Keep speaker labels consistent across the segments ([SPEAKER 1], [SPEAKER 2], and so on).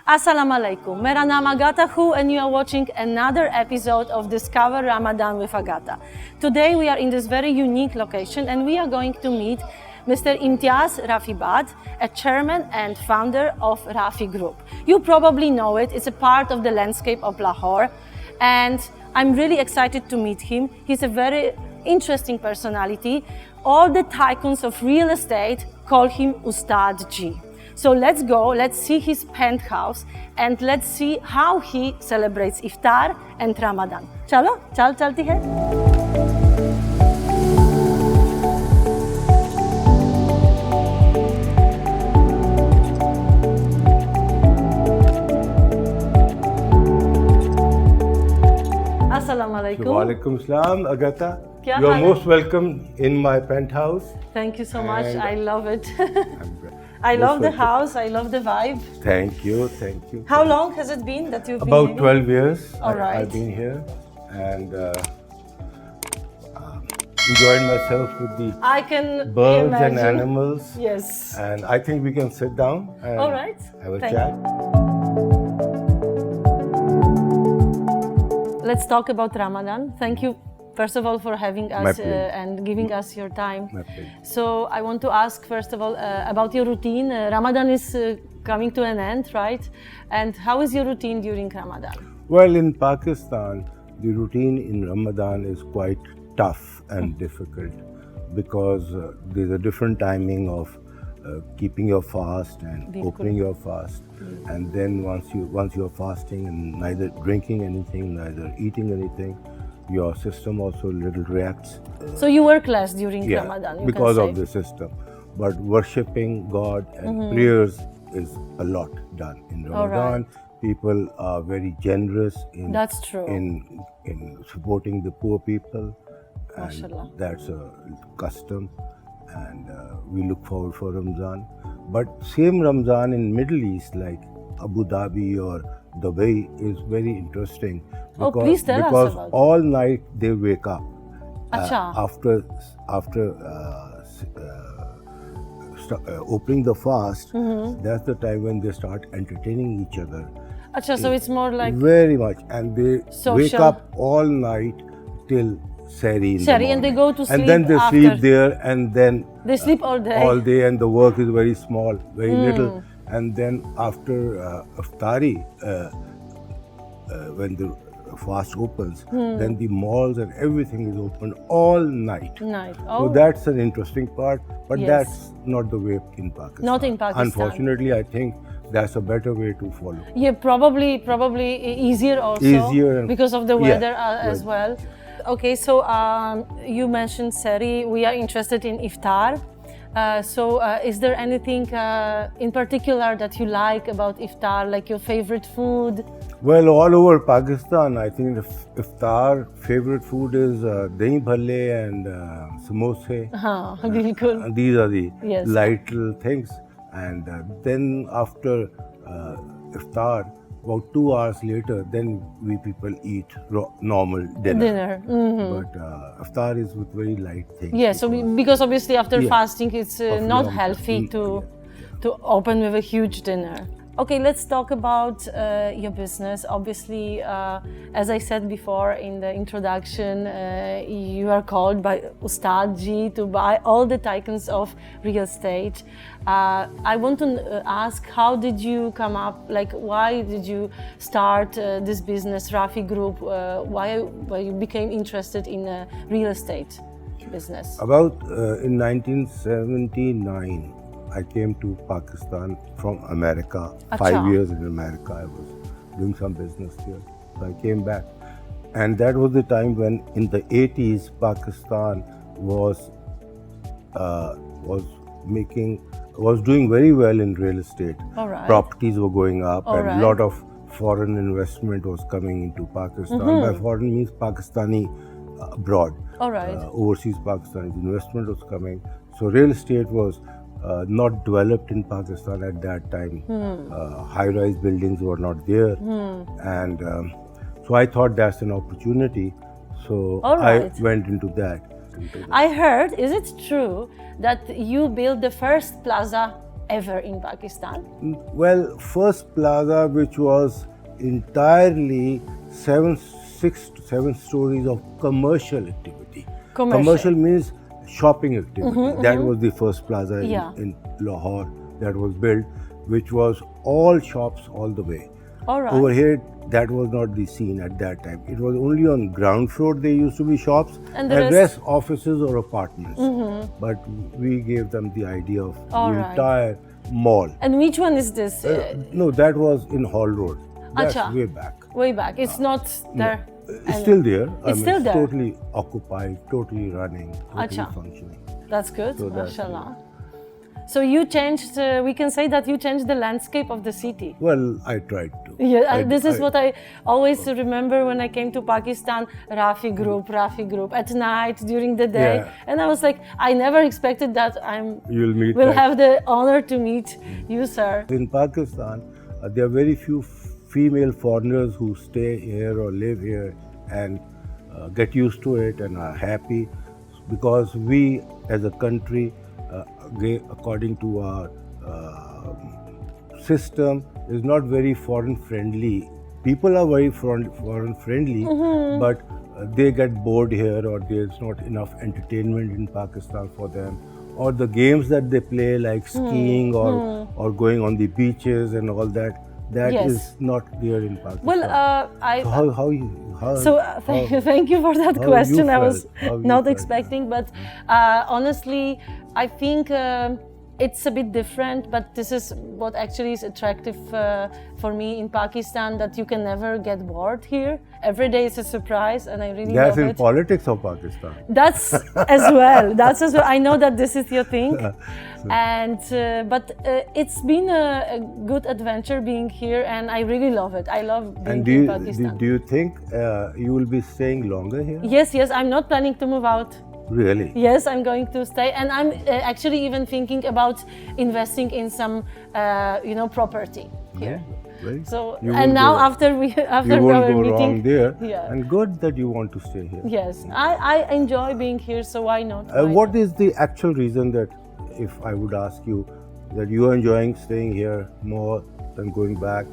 [SPEAKER 1] Assalamu alaikum, मेरा नाम Agata Hu and you are watching another episode of Discover Ramadan with Agata. Today we are in this very unique location and we are going to meet Mr Imtiaz Rafi Butt, a chairman and founder of Rafi Group. You probably know it, it's a part of the landscape of Lahore and I'm really excited to meet him. He's a very interesting personality. All the tycoons of real estate call him Ustad G. So let's go, let's see his penthouse and let's see how he celebrates iftar and Ramadan. Chalo, chalti hai. Assalamu alaikum.
[SPEAKER 2] Wa alaikum salam, Agata.
[SPEAKER 1] Kya
[SPEAKER 2] You're
[SPEAKER 1] haal hai?
[SPEAKER 2] most welcome in my penthouse.
[SPEAKER 1] Thank you so much,
[SPEAKER 2] And
[SPEAKER 1] I love it.
[SPEAKER 2] I'm
[SPEAKER 1] I love the
[SPEAKER 2] welcome.
[SPEAKER 1] house, I love the vibe.
[SPEAKER 2] Thank you, thank you.
[SPEAKER 1] How long has it been that you've been
[SPEAKER 2] About
[SPEAKER 1] here?
[SPEAKER 2] 12 years
[SPEAKER 1] All right.
[SPEAKER 2] I've been here and enjoyed myself with the
[SPEAKER 1] I can
[SPEAKER 2] birds
[SPEAKER 1] imagine.
[SPEAKER 2] and animals.
[SPEAKER 1] Yes.
[SPEAKER 2] And I think we can sit down and
[SPEAKER 1] All right.
[SPEAKER 2] have a
[SPEAKER 1] Thank
[SPEAKER 2] chat.
[SPEAKER 1] Let's talk about Ramadan. Thank you, first of all, for having
[SPEAKER 2] My
[SPEAKER 1] us
[SPEAKER 2] pleasure.
[SPEAKER 1] and giving us your time.
[SPEAKER 2] My pleasure.
[SPEAKER 1] So I want to ask, first of all, about your routine. Ramadan is coming to an end, right? And how is your routine during Ramadan?
[SPEAKER 2] Well, in Pakistan, the routine in Ramadan is quite tough and difficult because there's a different timing of keeping your fast and opening your fast. And then once you're fasting and neither drinking anything, neither eating anything, your system also little reacts.
[SPEAKER 1] So you work less during Ramadan, you
[SPEAKER 2] because
[SPEAKER 1] can say.
[SPEAKER 2] of the system. But worshipping God and prayers is a lot done in Ramadan. People are very generous in
[SPEAKER 1] That's true.
[SPEAKER 2] in supporting the poor people, and
[SPEAKER 1] Mashallah.
[SPEAKER 2] that's a custom. And we look forward for Ramzan. But same Ramzan in Middle East, like Abu Dhabi or Dubai, is very interesting.
[SPEAKER 1] Oh, please tell us
[SPEAKER 2] because
[SPEAKER 1] about it.
[SPEAKER 2] all night they wake up
[SPEAKER 1] Acha.
[SPEAKER 2] after opening the fast. That's the time when they start entertaining each other.
[SPEAKER 1] Acha, so it's more like
[SPEAKER 2] Very much, and they wake
[SPEAKER 1] Social.
[SPEAKER 2] up all night till Sari in the
[SPEAKER 1] Sari, and they
[SPEAKER 2] morning.
[SPEAKER 1] go to
[SPEAKER 2] and then
[SPEAKER 1] sleep
[SPEAKER 2] they
[SPEAKER 1] after.
[SPEAKER 2] sleep there, and then
[SPEAKER 1] they sleep all day.
[SPEAKER 2] all day, and the work is very small, very little. And then after iftari, when the fast opens, then the malls and everything is open all night.
[SPEAKER 1] Night.
[SPEAKER 2] So
[SPEAKER 1] Oh,
[SPEAKER 2] that's an interesting part, but
[SPEAKER 1] Yes.
[SPEAKER 2] that's not the way in Pakistan.
[SPEAKER 1] Not in Pakistan.
[SPEAKER 2] Unfortunately, I think that's a better way to follow.
[SPEAKER 1] yeah, probably easier also.
[SPEAKER 2] Easier and-
[SPEAKER 1] because of the
[SPEAKER 2] Yeah,
[SPEAKER 1] weather as well. Okay, so you mentioned Sari. We are interested in iftar. Is there anything in particular that you like about iftar, like your favorite food?
[SPEAKER 2] Well, all over Pakistan, I think the iftar favorite food is dahi bhalle and samosa.
[SPEAKER 1] Haan, bilkul.
[SPEAKER 2] These are the
[SPEAKER 1] Yes.
[SPEAKER 2] light little things. And then after iftar, about 2 hours later, then we people eat normal dinner. But iftar is with very light things.
[SPEAKER 1] Yeah, so because obviously after
[SPEAKER 2] Yeah.
[SPEAKER 1] fasting, it's
[SPEAKER 2] Of
[SPEAKER 1] not
[SPEAKER 2] long
[SPEAKER 1] healthy
[SPEAKER 2] time.
[SPEAKER 1] to open with a huge dinner. Okay, let's talk about your business. Obviously, as I said before in the introduction, you are called by Ustad Ji to buy all the tycoons of real estate. I want to ask, how did you come up? Like, why did you start this business, Rafi Group? Why you became interested in real estate business?
[SPEAKER 2] About in 1979, I came to Pakistan from America.
[SPEAKER 1] Acha.
[SPEAKER 2] 5 years in America, I was doing some business there. So I came back. And that was the time when in the 80s, Pakistan was doing very well in real estate.
[SPEAKER 1] All right.
[SPEAKER 2] Properties were going up
[SPEAKER 1] All
[SPEAKER 2] and
[SPEAKER 1] right.
[SPEAKER 2] a lot of foreign investment was coming into Pakistan. By foreign means Pakistani abroad.
[SPEAKER 1] All right.
[SPEAKER 2] Overseas Pakistani investment was coming. So real estate was not developed in Pakistan at that time. High-rise buildings were not there. And so I thought that's an opportunity. So
[SPEAKER 1] All right.
[SPEAKER 2] I went into that.
[SPEAKER 1] I heard, is it true that you built the first plaza ever in Pakistan?
[SPEAKER 2] Well, first plaza which was entirely 7 stories of commercial activity. Commercial means shopping activity. That was the first plaza in Lahore that was built, which was all shops all the way.
[SPEAKER 1] All right.
[SPEAKER 2] Over here, that was not the scene at that time. It was only on ground floor there used to be shops, and the rest offices or apartments. But we gave them the idea of the entire mall.
[SPEAKER 1] And which one is this?
[SPEAKER 2] No, that was in Hall Road. That's way back.
[SPEAKER 1] Way back. It's not there.
[SPEAKER 2] It's still there.
[SPEAKER 1] It's still there.
[SPEAKER 2] Totally occupied, totally running, totally functioning.
[SPEAKER 1] That's good. So mashallah. So you changed, we can say that you changed the landscape of the city.
[SPEAKER 2] Well, I tried to.
[SPEAKER 1] Yeah, this is what I always remember when I came to Pakistan, Rafi Group, at night, during the day.
[SPEAKER 2] Yeah.
[SPEAKER 1] And I was like, I never expected that we'll have the honor to meet you, sir.
[SPEAKER 2] In Pakistan, there are very few female foreigners who stay here or live here and get used to it and are happy, because we as a country, according to our system, is not very foreign friendly. People are very foreign friendly, but they get bored here, or there's not enough entertainment in Pakistan for them, or the games that they play like skiing or going on the beaches and all that. That is not there in Pakistan.
[SPEAKER 1] Well, thank you for that question. I was not expecting, but honestly, I think it's a bit different. But this is what actually is attractive for me in Pakistan, that you can never get bored here. Every day is a surprise, and I really love it.
[SPEAKER 2] That's in politics of Pakistan.
[SPEAKER 1] That's as well. That's as well. I know that this is your thing. And but it's been a good adventure being here, and I really love it. I love being in Pakistan.
[SPEAKER 2] Do you think you will be staying longer here?
[SPEAKER 1] Yes, I'm not planning to move out.
[SPEAKER 2] Really?
[SPEAKER 1] Yes, I'm going to stay, and I'm actually even thinking about investing in some, property here.
[SPEAKER 2] Right.
[SPEAKER 1] So, and now after our meeting,
[SPEAKER 2] wrong there. And good that you want to stay here.
[SPEAKER 1] Yes, I enjoy being here, so why not?
[SPEAKER 2] What is the actual reason that, if I would ask you, that you are enjoying staying here more than going back?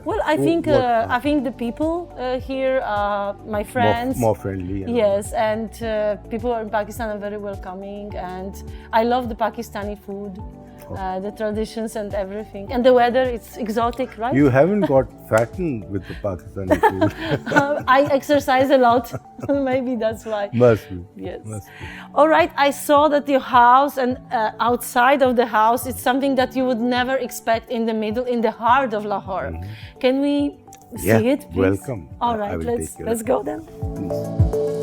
[SPEAKER 1] Well, I think the people here, my friends,
[SPEAKER 2] more friendly.
[SPEAKER 1] Yes, and people in Pakistan are very welcoming, and I love the Pakistani food. The traditions and everything, and the weather, it's exotic, right?
[SPEAKER 2] You haven't got fattened with the Pakistani food.
[SPEAKER 1] I exercise a lot. Maybe that's why.
[SPEAKER 2] Must be.
[SPEAKER 1] Yes.
[SPEAKER 2] Must be.
[SPEAKER 1] All right, I saw that your house and outside of the house, it's something that you would never expect in the heart of Lahore. Can we see it, please?
[SPEAKER 2] Welcome.
[SPEAKER 1] All right, let's go then.
[SPEAKER 2] Please.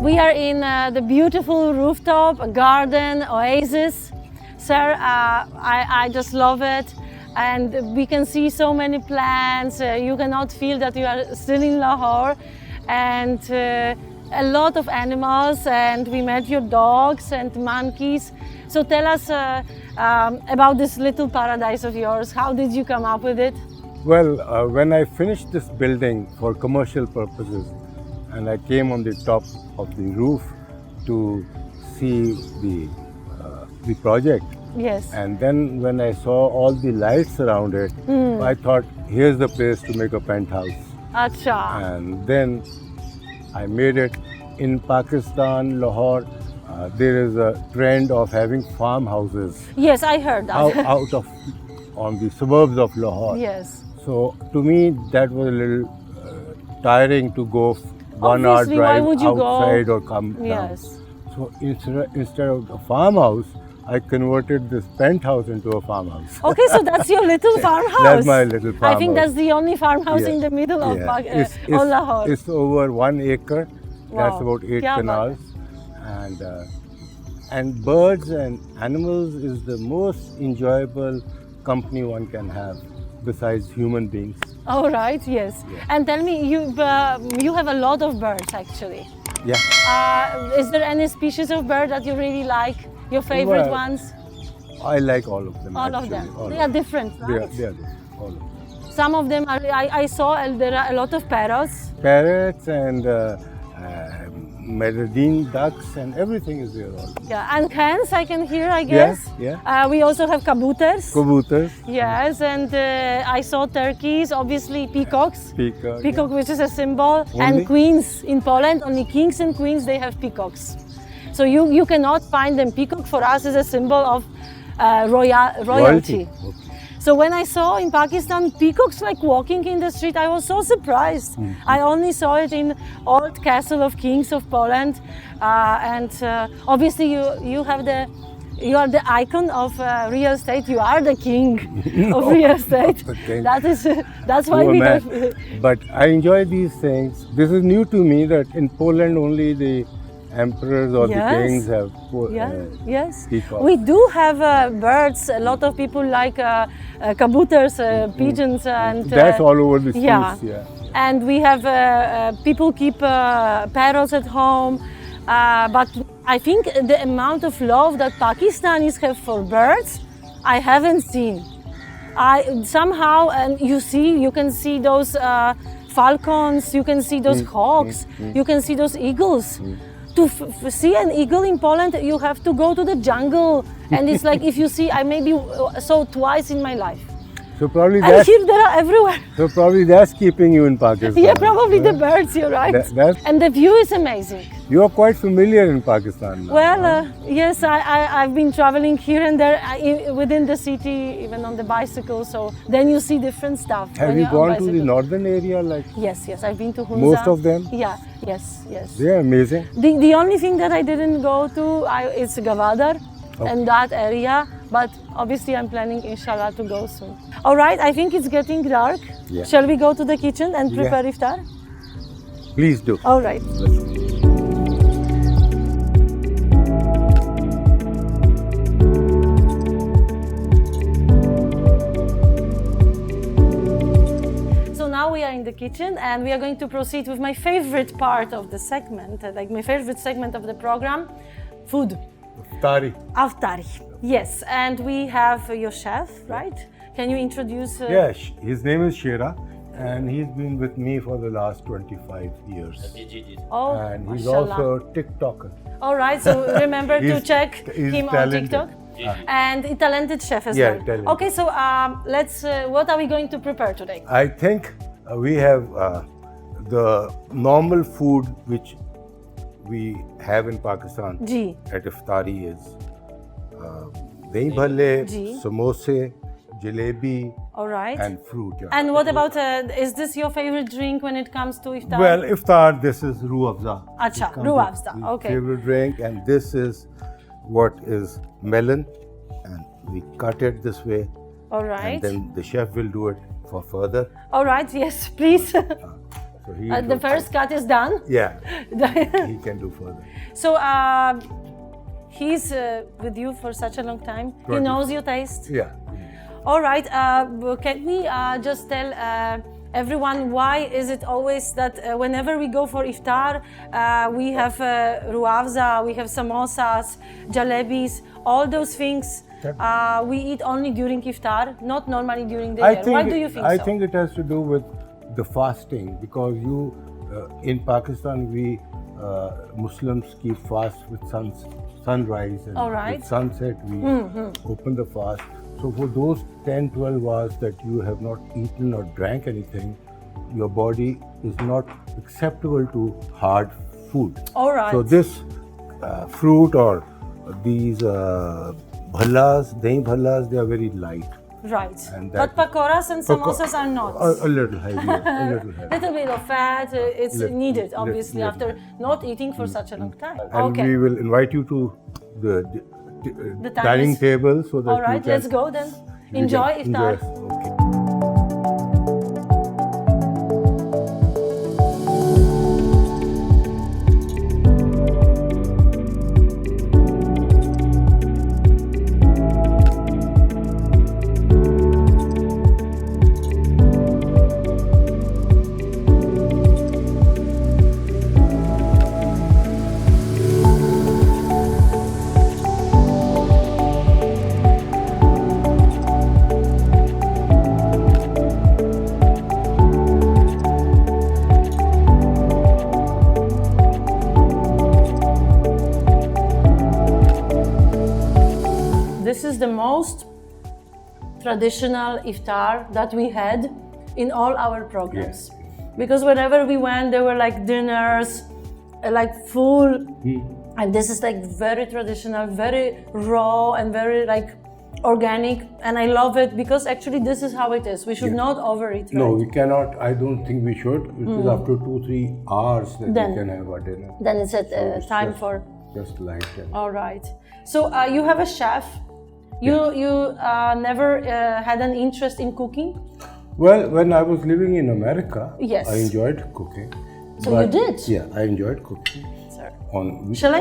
[SPEAKER 2] We are in the beautiful rooftop garden oasis. Sir, I just love it. And we can see so many plants. You cannot feel that you are still in Lahore. And a lot of animals. And we met your dogs and monkeys. So tell us about this little paradise of yours. How did you come up with it? Well, when I finished this building for commercial purposes, and I came on the top of the roof to see the project.
[SPEAKER 1] Yes.
[SPEAKER 2] And then when I saw all the lights around it, I thought, here's the place to make a penthouse.
[SPEAKER 1] Acha.
[SPEAKER 2] And then I made it. In Pakistan, Lahore, there is a trend of having farmhouses.
[SPEAKER 1] Yes, I heard that.
[SPEAKER 2] On the suburbs of Lahore.
[SPEAKER 1] Yes.
[SPEAKER 2] So to me, that was a little tiring to go 1 hour drive outside or come down.
[SPEAKER 1] Yes.
[SPEAKER 2] So instead of the farmhouse, I converted this penthouse into a farmhouse.
[SPEAKER 1] Okay, so that's your little farmhouse.
[SPEAKER 2] That's my little farmhouse.
[SPEAKER 1] I think that's the only farmhouse
[SPEAKER 2] Yeah.
[SPEAKER 1] in the middle of
[SPEAKER 2] Yeah.
[SPEAKER 1] Lahore.
[SPEAKER 2] It's over 1 acre. That's
[SPEAKER 1] Wow.
[SPEAKER 2] about 8
[SPEAKER 1] Kya baat
[SPEAKER 2] canals. And birds and animals is the most enjoyable company one can have besides human beings.
[SPEAKER 1] Oh, right, yes.
[SPEAKER 2] Yeah.
[SPEAKER 1] And tell me, you have a lot of birds actually.
[SPEAKER 2] Yeah.
[SPEAKER 1] Is there any species of bird that you really like? Your favorite
[SPEAKER 2] Well,
[SPEAKER 1] ones?
[SPEAKER 2] I like all of them.
[SPEAKER 1] All of
[SPEAKER 2] actually.
[SPEAKER 1] them.
[SPEAKER 2] All
[SPEAKER 1] They
[SPEAKER 2] of
[SPEAKER 1] are
[SPEAKER 2] them.
[SPEAKER 1] different,
[SPEAKER 2] They are
[SPEAKER 1] right?
[SPEAKER 2] different. All of them.
[SPEAKER 1] Some of them are. I saw there are a lot of parrots.
[SPEAKER 2] Parrots and Medellin ducks and everything is there. All.
[SPEAKER 1] Yeah, and hens I can hear. I guess.
[SPEAKER 2] Yeah.
[SPEAKER 1] We also have kabuters.
[SPEAKER 2] Kabuters.
[SPEAKER 1] Yes, and I saw turkeys. Obviously, peacocks.
[SPEAKER 2] Peacock.
[SPEAKER 1] Peacock, which is a symbol, and queens in Poland. Only kings and queens they have peacocks. So you cannot find them. Peacock for us is a symbol of royalty.
[SPEAKER 2] Okay.
[SPEAKER 1] So when I saw in Pakistan peacocks like walking in the street, I was so surprised. I only saw it in old castle of kings of Poland, and obviously you are the icon of real estate. You are the king of real estate. That's why we have.
[SPEAKER 2] But I enjoy these things. This is new to me that in Poland only the emperors or the kings have
[SPEAKER 1] yes.
[SPEAKER 2] peacocks.
[SPEAKER 1] We do have birds. A lot of people like kabuters, pigeons, and
[SPEAKER 2] that's all over the streets.
[SPEAKER 1] Yeah. And we have people keep parrots at home. But I think the amount of love that Pakistanis have for birds, I haven't seen. Somehow, and you can see those falcons, you can see those hawks, you can see those eagles. To see an eagle in Poland, you have to go to the jungle, and it's like if you see, I maybe saw twice in my life.
[SPEAKER 2] So probably
[SPEAKER 1] and here there are everywhere.
[SPEAKER 2] So probably that's keeping you in Pakistan.
[SPEAKER 1] Yeah, probably the birds. You're right. And the view is amazing.
[SPEAKER 2] You are quite familiar in Pakistan now.
[SPEAKER 1] Well, yes, I've been traveling here and there within the city, even on the bicycle. So then you see different stuff.
[SPEAKER 2] Have you gone to the northern area?
[SPEAKER 1] Yes, I've been to Hunza.
[SPEAKER 2] Most of them?
[SPEAKER 1] Yeah, yes.
[SPEAKER 2] They're amazing.
[SPEAKER 1] The only thing that I didn't go to is Gavadar and that area. But obviously I'm planning, inshallah, to go soon. All right, I think it's getting dark.
[SPEAKER 2] Yeah.
[SPEAKER 1] Shall we go to the kitchen and prepare iftar?
[SPEAKER 2] Please do.
[SPEAKER 1] All right. So now we are in the kitchen and we are going to proceed with my favorite part of the segment, like my favorite segment of the program, food. Aftari. Yes, and we have your chef, right? Can you introduce?
[SPEAKER 2] Yes, his name is Shera, and he's been with me for the last 25 years.
[SPEAKER 1] Oh,
[SPEAKER 2] and he's
[SPEAKER 1] mashallah.
[SPEAKER 2] also a TikToker.
[SPEAKER 1] All right, so remember to check him on
[SPEAKER 2] talented.
[SPEAKER 1] TikTok. Yeah. And a talented chef as well.
[SPEAKER 2] Talented.
[SPEAKER 1] Okay, so let's. What are we going to prepare today?
[SPEAKER 2] I think we have the normal food which we have in Pakistan at iftari is dahi bhalle, samosa, jalebi, and fruit.
[SPEAKER 1] And what about, is this your favorite drink when it comes to iftar?
[SPEAKER 2] Well, iftar, this is Ruh Afza.
[SPEAKER 1] Acha, Ruh Afza, okay.
[SPEAKER 2] Favorite drink, and this is what is melon, and we cut it this way.
[SPEAKER 1] All right.
[SPEAKER 2] And then the chef will do it for further.
[SPEAKER 1] All right, yes, please.
[SPEAKER 2] So
[SPEAKER 1] the first cut is done?
[SPEAKER 2] Yeah, he can do further.
[SPEAKER 1] So he's with you for such a long time. He knows your taste?
[SPEAKER 2] Yeah.
[SPEAKER 1] All right, can we just tell everyone why is it always that whenever we go for iftar, we have Ruh Afza, we have samosas, jalebis, all those things we eat only during iftar, not normally during the year. Why do you think so?
[SPEAKER 2] I think it has to do with the fasting, because in Pakistan we Muslims keep fast with sunrise, and with sunset we open the fast. So for those 10-12 hours that you have not eaten or drank anything, your body is not acceptable to hard food.
[SPEAKER 1] All right.
[SPEAKER 2] So this fruit or these bhallas, dahi bhallas, they are very light.
[SPEAKER 1] Right. But pakoras and samosas are not.
[SPEAKER 2] A little heavier.
[SPEAKER 1] A little bit of fat, it's needed, obviously, after not eating for such a long time.
[SPEAKER 2] And we will invite you to
[SPEAKER 1] The time
[SPEAKER 2] dining
[SPEAKER 1] is-
[SPEAKER 2] table so that
[SPEAKER 1] All right,
[SPEAKER 2] you can,
[SPEAKER 1] let's go then.
[SPEAKER 2] you
[SPEAKER 1] Enjoy
[SPEAKER 2] can
[SPEAKER 1] iftar.
[SPEAKER 2] Okay.
[SPEAKER 1] This is the most traditional iftar that we had in all our programs. Because whenever we went, there were like dinners, like full, and this is like very traditional, very raw and very like organic, and I love it because actually this is how it is. We should not overeat, right?
[SPEAKER 2] No, we cannot. I don't think we should. It is after 2-3 hours that
[SPEAKER 1] Then-
[SPEAKER 2] we can have our dinner.
[SPEAKER 1] Then it's at
[SPEAKER 2] It's
[SPEAKER 1] time
[SPEAKER 2] just-
[SPEAKER 1] for.
[SPEAKER 2] Just light.
[SPEAKER 1] All right. So you have a chef. You never had an interest in cooking.
[SPEAKER 2] Well, when I was living in America,
[SPEAKER 1] Yes.
[SPEAKER 2] I enjoyed cooking.
[SPEAKER 1] So you did?
[SPEAKER 2] Yeah, I enjoyed cooking.
[SPEAKER 1] Sir.
[SPEAKER 2] Shall
[SPEAKER 1] I?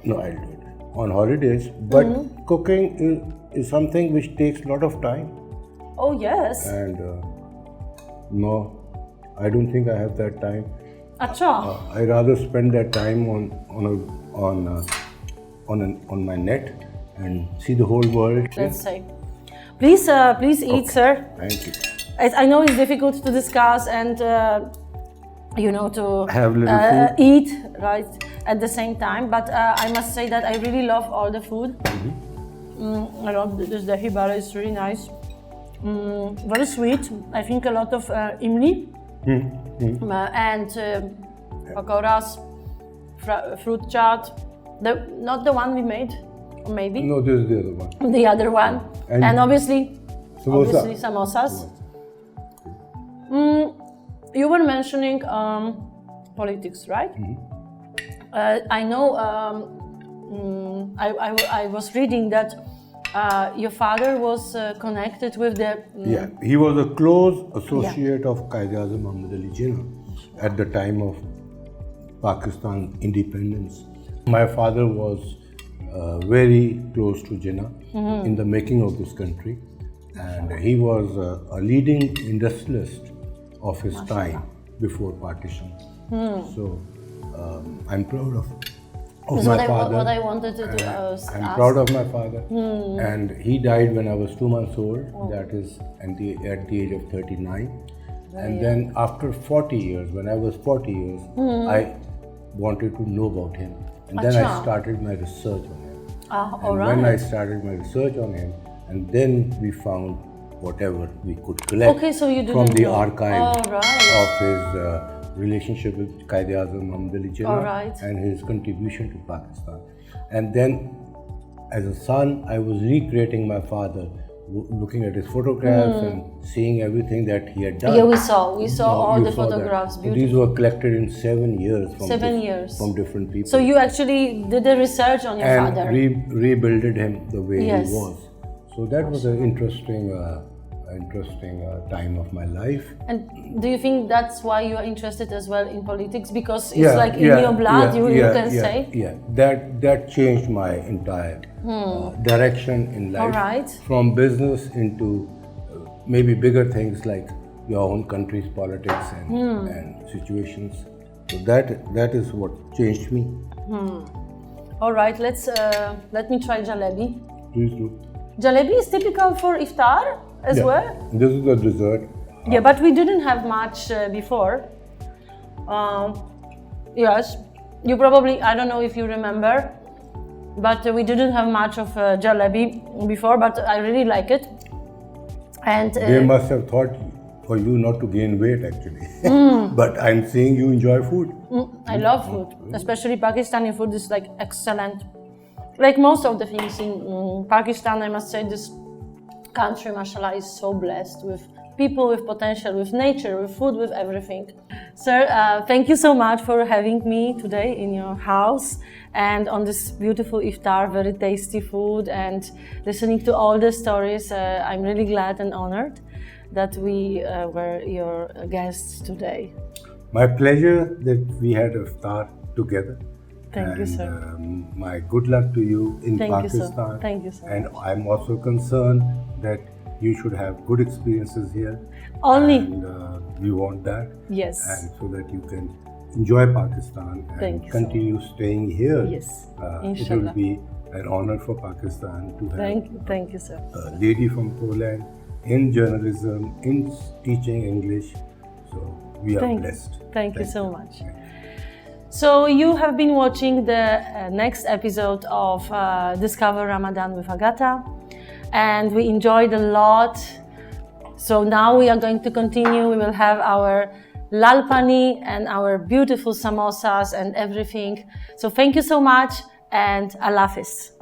[SPEAKER 2] No, I'll do it. On holidays. But cooking is something which takes a lot of time.
[SPEAKER 1] Oh yes.
[SPEAKER 2] And no, I don't think I have that time.
[SPEAKER 1] Acha.
[SPEAKER 2] I rather spend that time on my net and see the whole world.
[SPEAKER 1] Let's say. Please eat, sir.
[SPEAKER 2] Thank you.
[SPEAKER 1] I know it's difficult to discuss and to
[SPEAKER 2] Have little food.
[SPEAKER 1] eat right at the same time. But I must say that I really love all the food. I love this dahi bara. It's really nice. Very sweet. I think a lot of imli and pakoras, fruit chaat. Not the one we made, or maybe
[SPEAKER 2] No, this is the other one.
[SPEAKER 1] the other one, and obviously
[SPEAKER 2] Samosa.
[SPEAKER 1] samosas. You were mentioning politics, right? I know. I was reading that your father was connected with the.
[SPEAKER 2] Yeah, he was a close associate of Quaid-e-Azam Muhammad Ali Jinnah at the time of Pakistan independence. My father was very close to Jinnah in the making of this country, and he was a leading industrialist of his time before partition. So I'm proud of
[SPEAKER 1] This is
[SPEAKER 2] my father.
[SPEAKER 1] what I wanted to do.
[SPEAKER 2] I'm proud of my father, and he died when I was 2 months old. That is at the age of 39. And then after 40 years, when I was 40 years, I wanted to know about him, and then I started my research on him.
[SPEAKER 1] All
[SPEAKER 2] And
[SPEAKER 1] right.
[SPEAKER 2] when I started my research on him, and then we found whatever we could collect
[SPEAKER 1] Okay, so you
[SPEAKER 2] from
[SPEAKER 1] didn't
[SPEAKER 2] the
[SPEAKER 1] know.
[SPEAKER 2] archives
[SPEAKER 1] All right.
[SPEAKER 2] of his relationship with Quaid-e-Azam Muhammad Ali Jinnah
[SPEAKER 1] All right.
[SPEAKER 2] and his contribution to Pakistan. And then, as a son, I was recreating my father, looking at his photographs and seeing everything that he had done.
[SPEAKER 1] Yeah, we saw all
[SPEAKER 2] You
[SPEAKER 1] the
[SPEAKER 2] saw that.
[SPEAKER 1] photographs.
[SPEAKER 2] So
[SPEAKER 1] Beautiful.
[SPEAKER 2] these were collected in 7 years from
[SPEAKER 1] 7 years.
[SPEAKER 2] from different people.
[SPEAKER 1] So you actually did the research on your
[SPEAKER 2] and
[SPEAKER 1] father.
[SPEAKER 2] rebuilded him the way
[SPEAKER 1] Yes.
[SPEAKER 2] he was. So that was an interesting time of my life.
[SPEAKER 1] And do you think that's why you are interested as well in politics? Because it's like in your blood, you can say?
[SPEAKER 2] Yeah, that changed my entire direction in life.
[SPEAKER 1] All right.
[SPEAKER 2] From business into maybe bigger things like your own country's politics and situations. So that is what changed me.
[SPEAKER 1] All right, let me try jalebi.
[SPEAKER 2] Please do.
[SPEAKER 1] Jalebi is typical for iftar as well?
[SPEAKER 2] This is the dessert.
[SPEAKER 1] Yeah, but we didn't have much before. Yes, you probably, I don't know if you remember, but we didn't have much of jalebi before, but I really like it. And
[SPEAKER 2] They must have thought for you not to gain weight actually. But I'm seeing you enjoy food.
[SPEAKER 1] I love food, especially Pakistani food is like excellent. Like most of the things in Pakistan, I must say this country, mashallah, is so blessed with people with potential, with nature, with food, with everything. Sir, thank you so much for having me today in your house and on this beautiful iftar, very tasty food, and listening to all the stories. I'm really glad and honored that we were your guests today.
[SPEAKER 2] My pleasure that we had iftar together.
[SPEAKER 1] Thank you, sir.
[SPEAKER 2] My good luck to you in Pakistan.
[SPEAKER 1] Thank you so much.
[SPEAKER 2] And I'm also concerned that you should have good experiences here.
[SPEAKER 1] Only.
[SPEAKER 2] And we want that.
[SPEAKER 1] Yes.
[SPEAKER 2] And so that you can enjoy Pakistan and continue staying here.
[SPEAKER 1] Yes.
[SPEAKER 2] It will be an honor for Pakistan to have
[SPEAKER 1] thank you, sir.
[SPEAKER 2] a lady from Poland in journalism, in teaching English. So we are blessed.
[SPEAKER 1] Thank you so much. So you have been watching the next episode of Discover Ramadan with Agata, and we enjoyed a lot. So now we are going to continue. We will have our lal pani and our beautiful samosas and everything. So thank you so much, and Allah Hafiz.